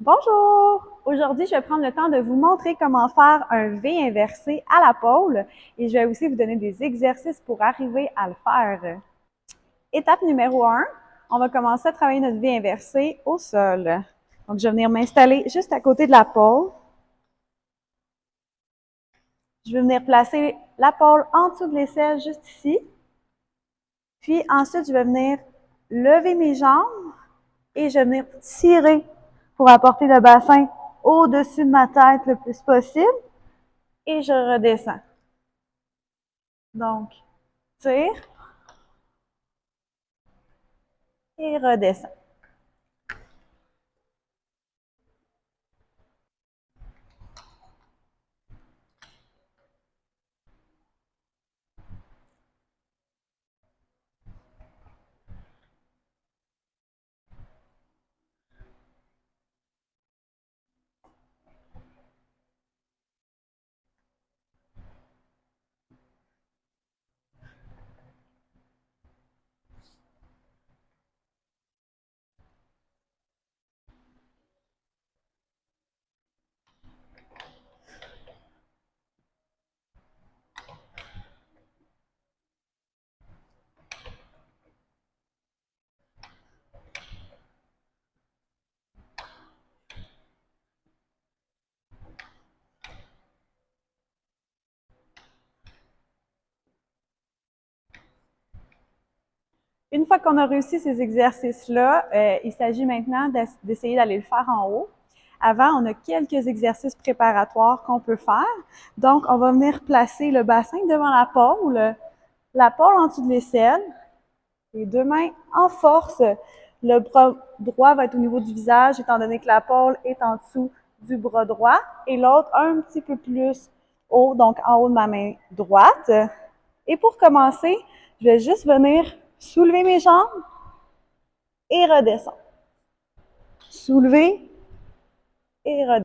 Bonjour! Aujourd'hui, je vais prendre le temps de vous montrer comment faire un V inversé à la pôle et je vais aussi vous donner des exercices pour arriver à le faire. Étape numéro 1, on va commencer à travailler notre V inversé au sol. Donc, je vais venir m'installer juste à côté de la pôle. Je vais venir placer la pôle en dessous de l'aisselle juste ici. Puis ensuite, je vais venir lever mes jambes et je vais venir tirer pour apporter le bassin au-dessus de ma tête le plus possible. Et je redescends. Donc, tire et redescends. Une fois qu'on a réussi ces exercices-là, il s'agit maintenant d'essayer d'aller le faire en haut. Avant, on a quelques exercices préparatoires qu'on peut faire. Donc, on va venir placer le bassin devant la pôle en dessous de l'aisselle, les deux mains en force. Le bras droit va être au niveau du visage, étant donné que la pôle est en dessous du bras droit, et l'autre un petit peu plus haut, donc en haut de ma main droite. Et pour commencer, je vais juste venir soulever mes jambes et redescendre. Soulever et redescendre.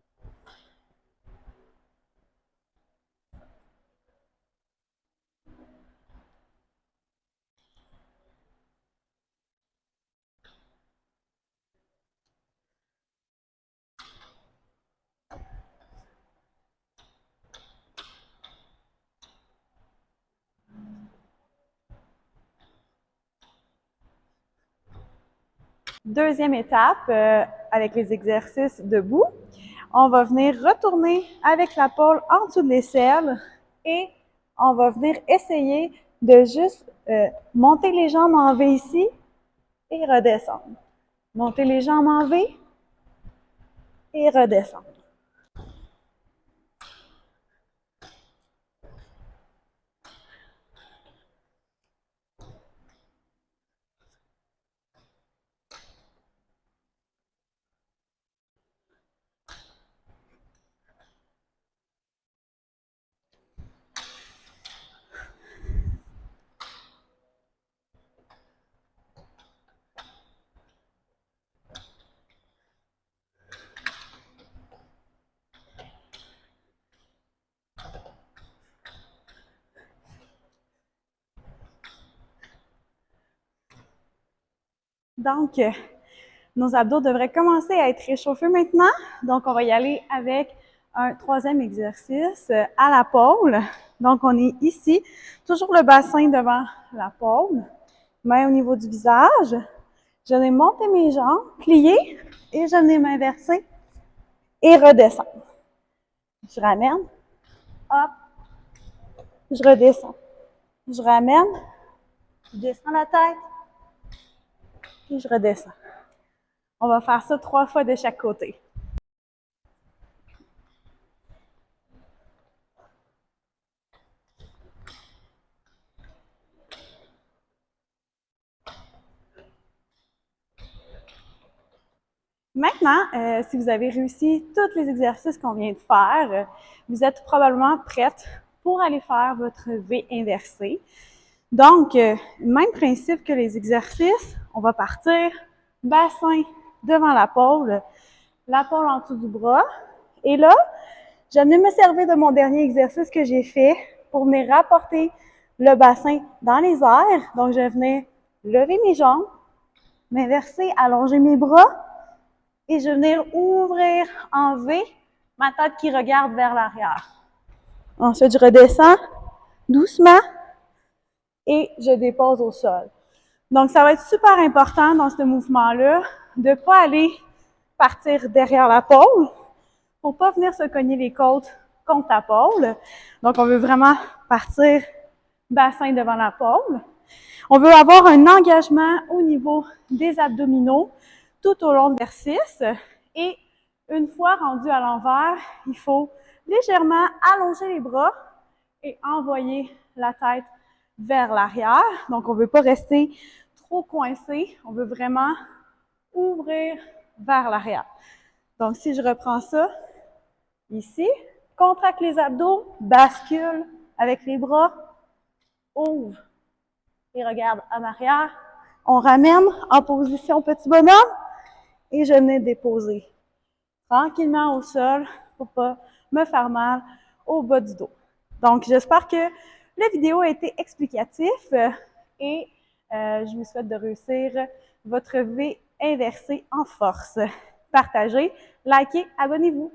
Deuxième étape, avec les exercices debout, on va venir retourner avec la pôle en dessous de l'aisselle et on va venir essayer de juste monter les jambes en V ici et redescendre. Monter les jambes en V et redescendre. Donc, nos abdos devraient commencer à être réchauffés maintenant. Donc, on va y aller avec un troisième exercice à la pôle. Donc, on est ici, toujours le bassin devant la pôle, main au niveau du visage. Je vais monter mes jambes, plier, et je vais m'inverser et redescendre. Je ramène, hop, je redescends. Je ramène, je descends la tête, et je redescends. On va faire ça 3 fois de chaque côté. Maintenant, si vous avez réussi tous les exercices qu'on vient de faire, vous êtes probablement prête pour aller faire votre V inversé. Donc, même principe que les exercices, on va partir, bassin devant la pôle en dessous du bras. Et là, je vais me servir de mon dernier exercice que j'ai fait pour venir rapporter le bassin dans les airs. Donc, je vais venir lever mes jambes, m'inverser, allonger mes bras, Et je vais venir ouvrir en V, ma tête qui regarde vers l'arrière. Ensuite, je redescends doucement et je dépose au sol. Donc, ça va être super important dans ce mouvement-là de ne pas aller partir derrière la pôle pour pas venir se cogner les côtes contre la pôle. Donc, on veut vraiment partir bassin devant la pôle. On veut avoir un engagement au niveau des abdominaux tout au long de l'exercice. Et une fois rendu à l'envers, il faut légèrement allonger les bras et envoyer la tête vers l'arrière. Donc, on ne veut pas rester trop coincé. On veut vraiment ouvrir vers l'arrière. Donc, si je reprends ça, ici, contracte les abdos, bascule avec les bras, ouvre et regarde en arrière. On ramène en position petit bonhomme et je venais déposer tranquillement au sol pour pas me faire mal au bas du dos. Donc, j'espère que la vidéo a été explicative et je vous souhaite de réussir votre V inversé en force. Partagez, likez, abonnez-vous.